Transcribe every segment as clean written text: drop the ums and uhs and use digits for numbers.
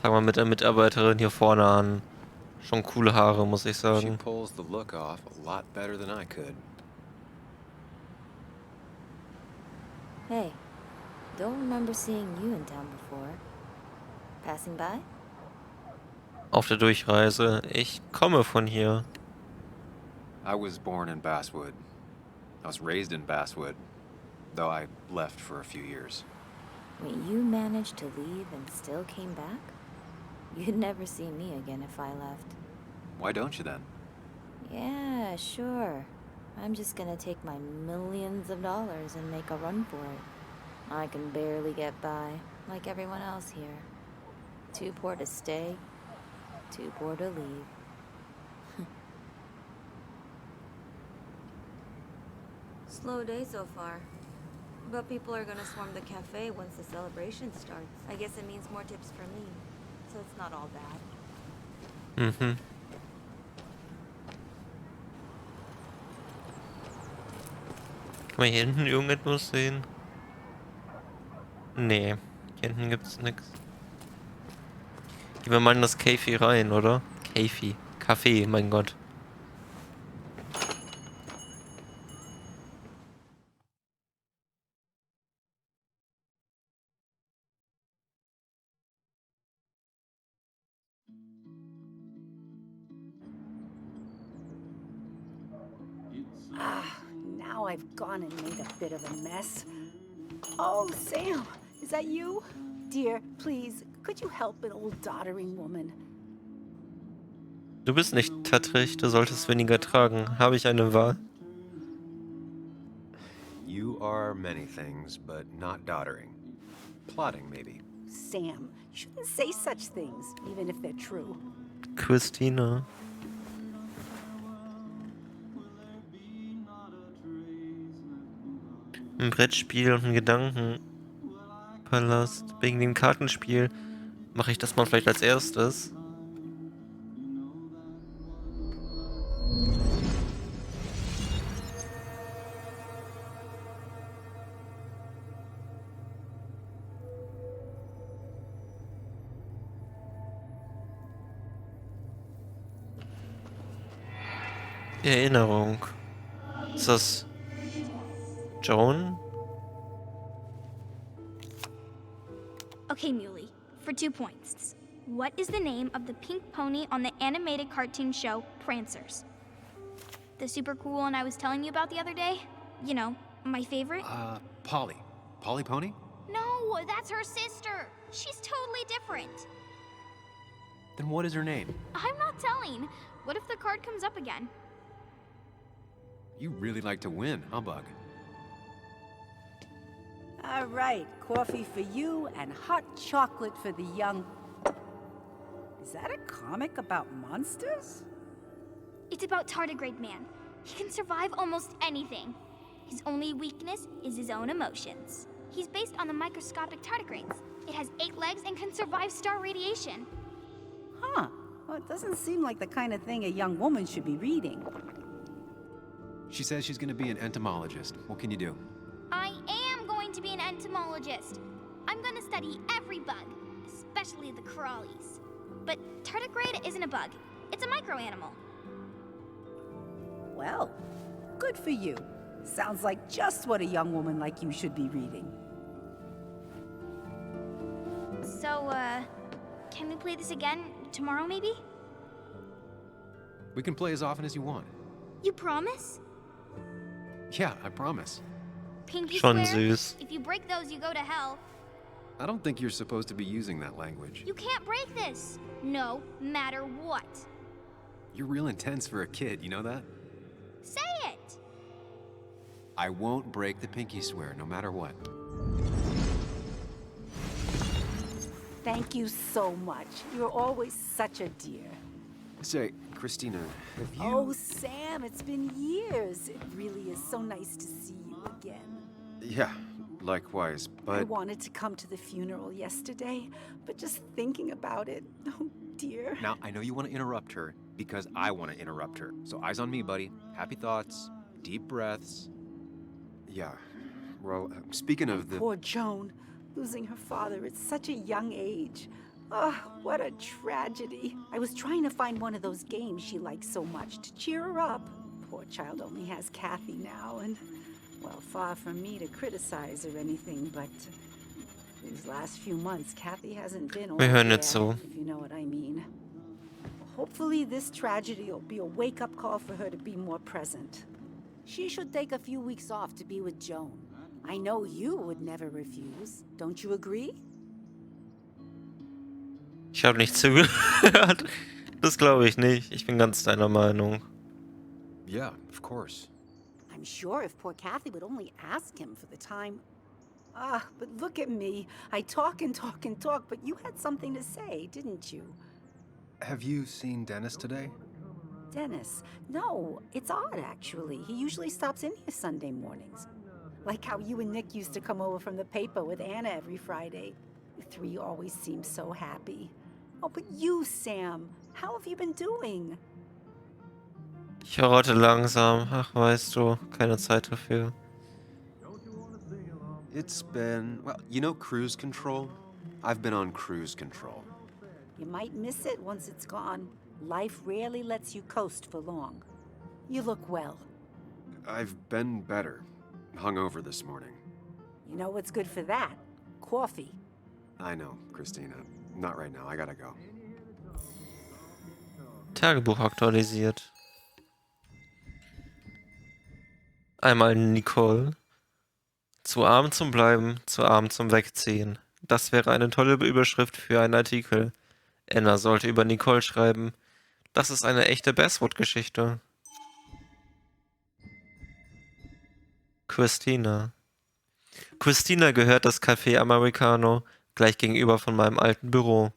Fangen wir mit der Mitarbeiterin hier vorne an. Schon coole Haare, muss ich She sagen. pulls the look off a lot better than I could. Hey, don't remember seeing you in town before. Passing by? Auf der Durchreise. Ich komme von hier. I was born in Basswood. I was raised in Basswood, though I left for a few years. Wait, you managed to leave and still came back? You'd never see me again if I left. Why don't you then? Yeah, sure. I'm just gonna take my millions of dollars and make a run for it. I can barely get by, like everyone else here. Too poor to stay, too poor to leave. Slow day so far. But people are gonna swarm the cafe once the celebration starts. I guess it means more tips for me. So it's not all bad. Mhm. Kann man hier hinten irgendetwas sehen? Nee, hier hinten gibt's nix. Gehen wir mal in das Café rein, oder? Café, mein Gott. Now I've gone and made a bit of a mess. Oh, Sam, is that you? Dear, please, could you help an old doddering woman? Du bist nicht tattrig, du solltest weniger tragen. Habe ich eine Wahl? You are many things, but not doddering. Plotting, maybe. Sam, you shouldn't say such things, even if they're true. Christina. Ein Brettspiel und ein Gedankenpalast. Wegen dem Kartenspiel mache ich das mal vielleicht als erstes. Erinnerung. Ist das Joan? Okay, Muley, for 2 points. What is the name of the pink pony on the animated cartoon show Prancers? The super cool one I was telling you about the other day? You know, my favorite? Polly. Polly Pony? No, that's her sister. She's totally different. Then what is her name? I'm not telling. What if the card comes up again? You really like to win, huh, Bug? All right, coffee for you and hot chocolate for the young... Is that a comic about monsters? It's about Tardigrade Man. He can survive almost anything. His only weakness is his own emotions. He's based on the microscopic tardigrades. It has 8 legs and can survive star radiation. Huh. Well, it doesn't seem like the kind of thing a young woman should be reading. She says she's gonna be an entomologist. What can you do? I am going to be an entomologist. I'm going to study every bug, especially the crawlies. But tardigrade isn't a bug. It's a microanimal. Well, good for you. Sounds like just what a young woman like you should be reading. So, can we play this again tomorrow, maybe? We can play as often as you want. You promise? Yeah, I promise. Pinky Schon swear? süß. If you break those, you go to hell. I don't think you're supposed to be using that language. You can't break this. No matter what. You're real intense for a kid, you know that? Say it. I won't break the pinky swear, no matter what. Thank you so much. You're always such a dear. Say, Christina, have you... Oh, Sam, it's been years. It really is so nice to see you again. Yeah, likewise, but... I wanted to come to the funeral yesterday, but just thinking about it, oh dear. Now, I know you want to interrupt her, because I want to interrupt her. So eyes on me, buddy. Happy thoughts, deep breaths. Yeah, well, speaking of the... Poor Joan, losing her father at such a young age. Oh, what a tragedy. I was trying to find one of those games she likes so much to cheer her up. Poor child only has Kathy now, and, well, far from me to criticize or anything, but these last few months, Kathy hasn't been all Wir hören there, jetzt so. if you know what I mean. Hopefully this tragedy will be a wake-up call for her to be more present. She should take a few weeks off to be with Joan. I know you would never refuse. Don't you agree? Ich habe nicht zugehört. Das glaube ich nicht. Ich bin ganz deiner Meinung. Yeah, of course. I'm sure if poor Kathy would only ask him for the time. Ah, but look at me. I talk and talk and talk, but you had something to say, didn't you? Have you seen Dennis today? Dennis? No, it's odd actually. He usually stops in here Sunday mornings. Like how you and Nick used to come over from the paper with Anna every Friday. The three always seem so happy. Oh, but you, Sam, how have you been doing? Ich verrotte langsam. Ach, weißt du, keine Zeit dafür. It's been, well, you know cruise control? I've been on cruise control. You might miss it once it's gone. Life rarely lets you coast for long. You look well. I've been better. Hungover this morning. You know what's good for that? Coffee. I know, Christina. Not right now. I gotta go. Tagebuch aktualisiert. Einmal Nicole. Zu arm zum Bleiben, zu arm zum Wegziehen. Das wäre eine tolle Überschrift für einen Artikel. Anna sollte über Nicole schreiben. Das ist eine echte Basswood-Geschichte. Christina. Christina gehört das Café Americano, gleich gegenüber von meinem alten Büro.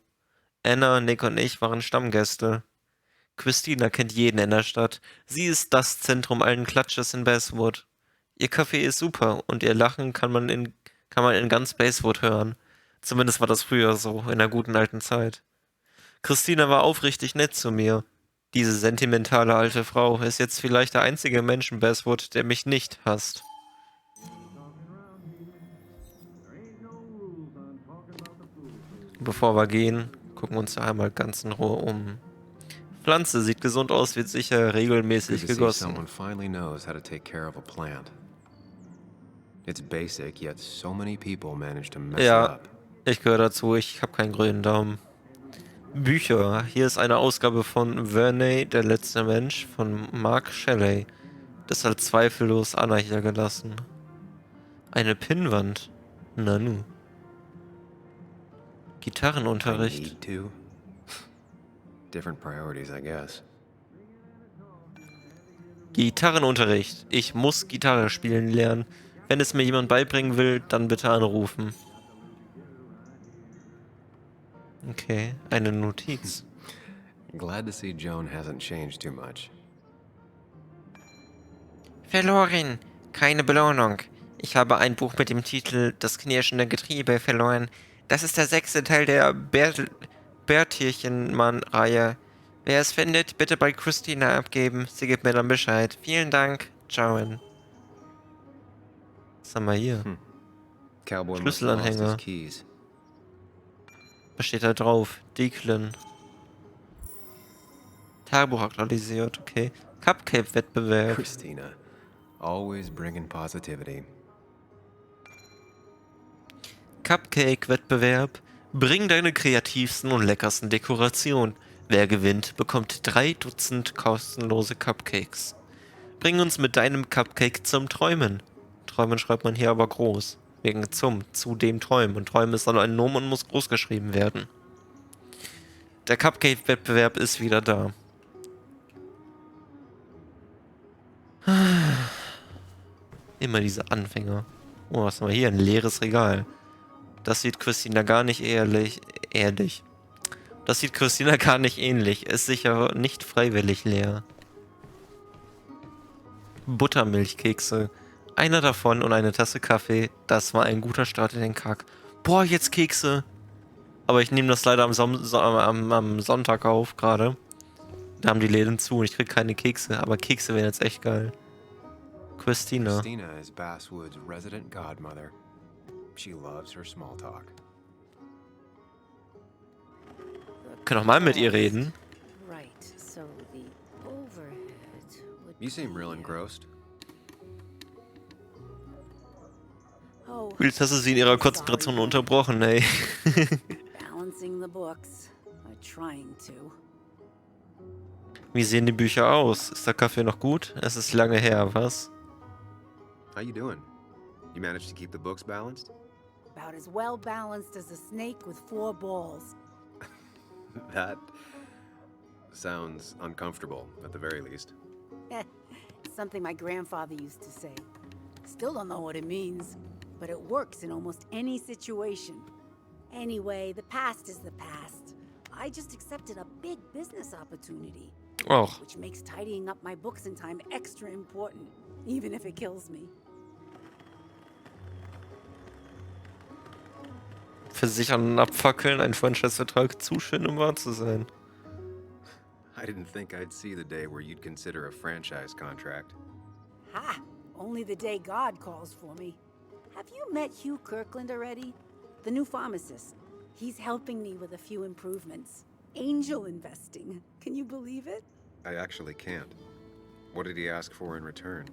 Anna, Nick und ich waren Stammgäste. Christina kennt jeden in der Stadt. Sie ist das Zentrum allen Klatsches in Basswood. Ihr Café ist super und ihr Lachen kann man in ganz Basswood hören. Zumindest war das früher so, in der guten alten Zeit. Christina war aufrichtig nett zu mir. Diese sentimentale alte Frau ist jetzt vielleicht der einzige Mensch in Basswood, der mich nicht hasst. Bevor wir gehen, gucken wir uns einmal ganz in Ruhe um. Pflanze sieht gesund aus, wird sicher regelmäßig Good to see gegossen. someone finally knows how to take care of a plant. It's basic, yet so many people manage to mess it Ja, up. ich gehöre dazu, ich habe keinen grünen Daumen. Bücher. Hier ist eine Ausgabe von Verney, der letzte Mensch, von Mark Shelley. Das hat zweifellos Anna hier gelassen. Eine Pinnwand. Nanu. I Gitarrenunterricht. need to. Different priorities, I guess. Gitarrenunterricht. Ich muss Gitarre spielen lernen. Wenn es mir jemand beibringen will, dann bitte anrufen. Okay, eine Notiz. Glad to see Joan hasn't changed too much. Verloren. Keine Belohnung. Ich habe ein Buch mit dem Titel Das knirschende Getriebe verloren. Das ist der 6. Teil der Bertierchenmann-Reihe. Wer es findet, bitte bei Christina abgeben. Sie gibt mir dann Bescheid. Vielen Dank. Joan. Was haben wir hier? Cowboy must have lost his Schlüsselanhänger. keys. Was steht da drauf? Declan. Tagebuch aktualisiert, okay. Cupcake-Wettbewerb. Christina, always bringing positivity. Cupcake-Wettbewerb. Bring deine kreativsten und leckersten Dekorationen. Wer gewinnt, bekommt 3 Dutzend kostenlose Cupcakes. Bring uns mit deinem Cupcake zum Träumen. Träumen schreibt man hier aber groß. Wegen zu dem Träumen. Und Träumen ist dann ein Nomen und muss groß geschrieben werden. Der Cupcake-Wettbewerb ist wieder da. Immer diese Anfänger. Oh, was haben wir hier? Ein leeres Regal. Das sieht Christina gar nicht ehrlich. Das sieht Christina gar nicht ähnlich. Ist sicher nicht freiwillig leer. Buttermilchkekse. Einer davon und eine Tasse Kaffee. Das war ein guter Start in den Kack. Boah, jetzt Kekse. Aber ich nehme das leider am Sonntag auf gerade. Da haben die Läden zu und ich krieg keine Kekse. Aber Kekse wären jetzt echt geil. Christina. Christina is Basswood's resident godmother. She loves her small talk. Können auch mal mit ihr reden. Right, so the overhead would You seem be- real engrossed. Oh, Jetzt hast du sie in ihrer Konzentration unterbrochen, ey. balancing the books. Or trying to. Wie sehen die Bücher aus? Ist der Kaffee noch gut? Es ist lange her, was? How you doing? You managed to keep the books balanced? About as well balanced as a snake with 4 balls. That sounds uncomfortable, at the very least. Something my grandfather used to say. Still don't know what it means, but it works in almost any situation. Anyway, the past is the past. I just accepted a big business opportunity, Och, which makes tidying up my books in time extra important, even if it kills me. versichern und abfackeln, ein Franchise-Vertrag zu schön, um wahr zu sein. I didn't think I'd see the day where you'd consider a franchise contract. Ha! Only the day God calls for me. Have you met Hugh Kirkland already? The new pharmacist. He's helping me with a few improvements. Angel investing. Can you believe it? I actually can't. What did he ask for in return?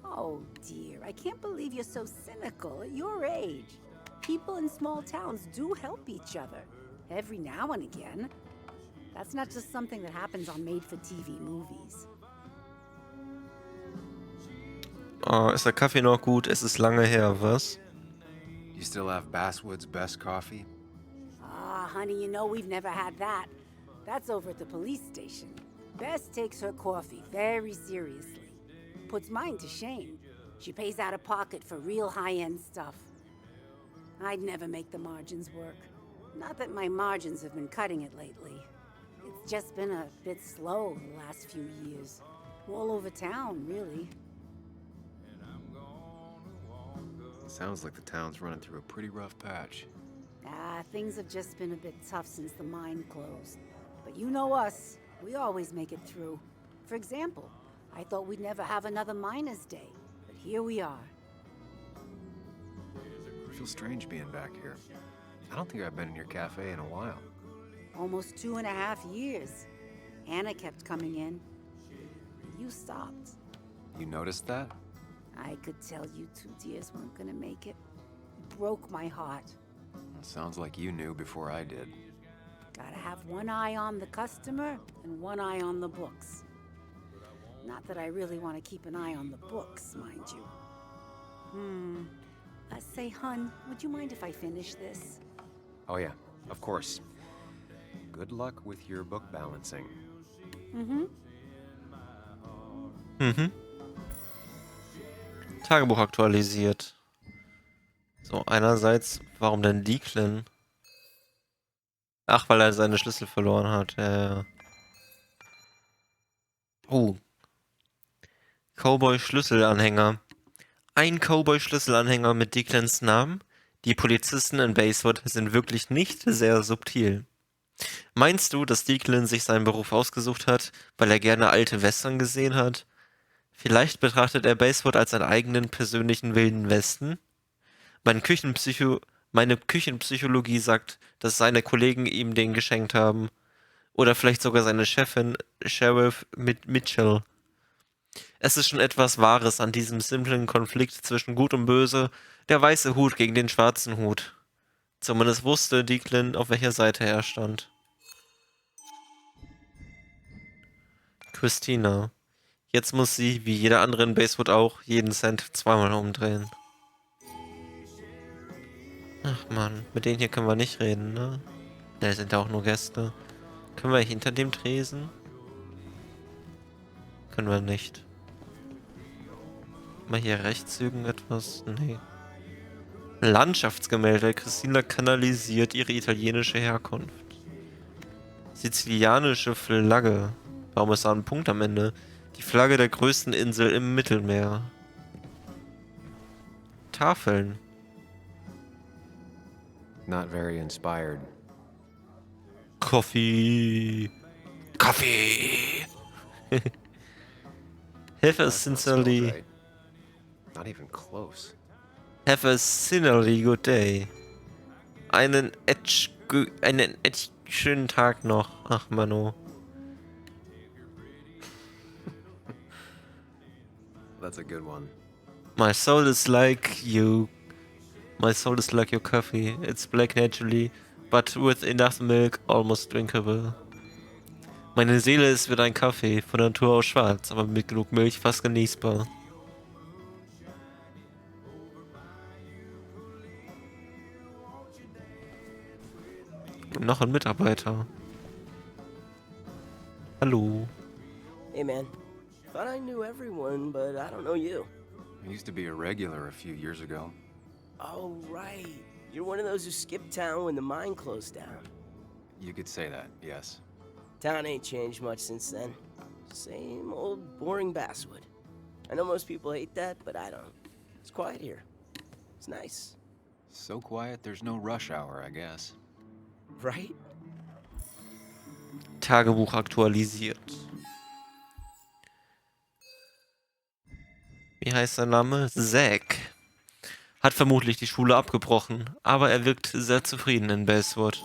Oh dear, I can't believe you're so cynical at your age. People in small towns do help each other. Every now and again. That's not just something that happens on made-for-TV movies. Oh, ist der Kaffee noch gut? Es ist lange her, was? You still have Basswood's best coffee? Ah, honey, you know we've never had that. That's over at the police station. Bess takes her coffee very seriously. Puts mine to shame. She pays out of pocket for real high-end stuff. I'd never make the margins work. Not that my margins have been cutting it lately. It's just been a bit slow the last few years. All over town, really. Sounds like the town's running through a pretty rough patch. Ah, things have just been a bit tough since the mine closed. But you know us. We always make it through. For example, I thought we'd never have another Miners' Day. But here we are. I feel strange being back here. I don't think I've been in your cafe in a while. Almost 2.5 years. Anna kept coming in. You stopped. You noticed that? I could tell you 2 dears weren't gonna make it. It broke my heart. It sounds like you knew before I did. Gotta have one eye on the customer and one eye on the books. Not that I really want to keep an eye on the books, mind you. Say, hun, would you mind if I finish this? Oh yeah, of course. Good luck with your book balancing. Tagebuch aktualisiert. So, einerseits, warum denn Declan? Ach, weil er seine Schlüssel verloren hat. Ja. Oh. Cowboy-Schlüsselanhänger. Ein Cowboy-Schlüsselanhänger mit Declans Namen? Die Polizisten in Basewood sind wirklich nicht sehr subtil. Meinst du, dass Declan sich seinen Beruf ausgesucht hat, weil er gerne alte Western gesehen hat? Vielleicht betrachtet er Basewood als seinen eigenen persönlichen Wilden Westen? Meine Küchenpsychologie sagt, dass seine Kollegen ihm den geschenkt haben. Oder vielleicht sogar seine Chefin, Sheriff Mitchell. Es ist schon etwas Wahres an diesem simplen Konflikt zwischen Gut und Böse, der weiße Hut gegen den schwarzen Hut. Zumindest wusste Declan, auf welcher Seite er stand. Christina. Jetzt muss sie, wie jeder andere in Basewood auch, jeden Cent zweimal umdrehen. Ach man, mit denen hier können wir nicht reden, ne? Ne, sind ja auch nur Gäste. Können wir hinter dem Tresen? Können wir nicht. Mal hier rechts irgendetwas? Nee. Landschaftsgemälde. Christina kanalisiert ihre italienische Herkunft. Sizilianische Flagge. Warum ist da ein Punkt am Ende? Die Flagge der größten Insel im Mittelmeer. Tafeln. Not very inspired. Coffee. Coffee. Have a That doesn't smell sincerely. right. Not even close. Have a sincerely good day. Einen Schönen Tag noch. Ach, Mano. That's a good one. My soul is like you. My soul is like your coffee. It's black naturally, but with enough milk, almost drinkable. Meine Seele ist wie dein Kaffee, von Natur aus schwarz, aber mit genug Milch fast genießbar. Noch ein Mitarbeiter. Hallo. Hey man, thought I knew everyone, but I don't know you. I used to be a regular a few years ago. Oh right, you're one of those who skipped town when the mine closed down. You could say that, yes. Town ain't changed much since then. Same old boring basswood. I know most people hate that, but I don't. It's quiet here. It's nice. So quiet, there's no rush hour, I guess. Right? Tagebuch aktualisiert. Wie heißt sein Name? Zack. Hat vermutlich die Schule abgebrochen, aber er wirkt sehr zufrieden in Basswood.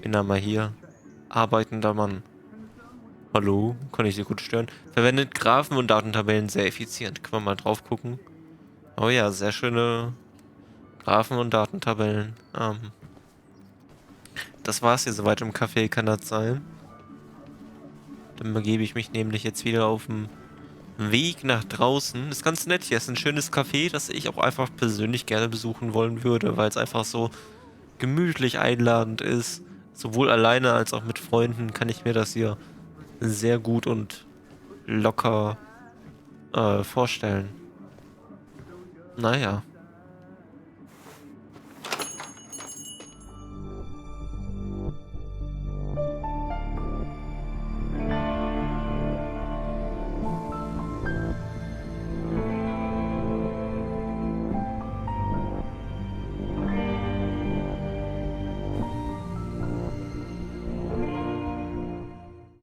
Bin da mal hier. Arbeitender Mann. Hallo, kann ich Sie gut stören? Verwendet Graphen und Datentabellen sehr effizient. Können wir mal drauf gucken? Oh ja, sehr schöne Graphen und Datentabellen. Das war's hier soweit im Café, kann das sein? Dann begebe ich mich nämlich jetzt wieder auf den Weg nach draußen. Ist ganz nett hier. Ist ein schönes Café, das ich auch einfach persönlich gerne besuchen wollen würde, weil es einfach so gemütlich einladend ist. Sowohl alleine als auch mit Freunden kann ich mir das hier sehr gut und locker vorstellen. Naja.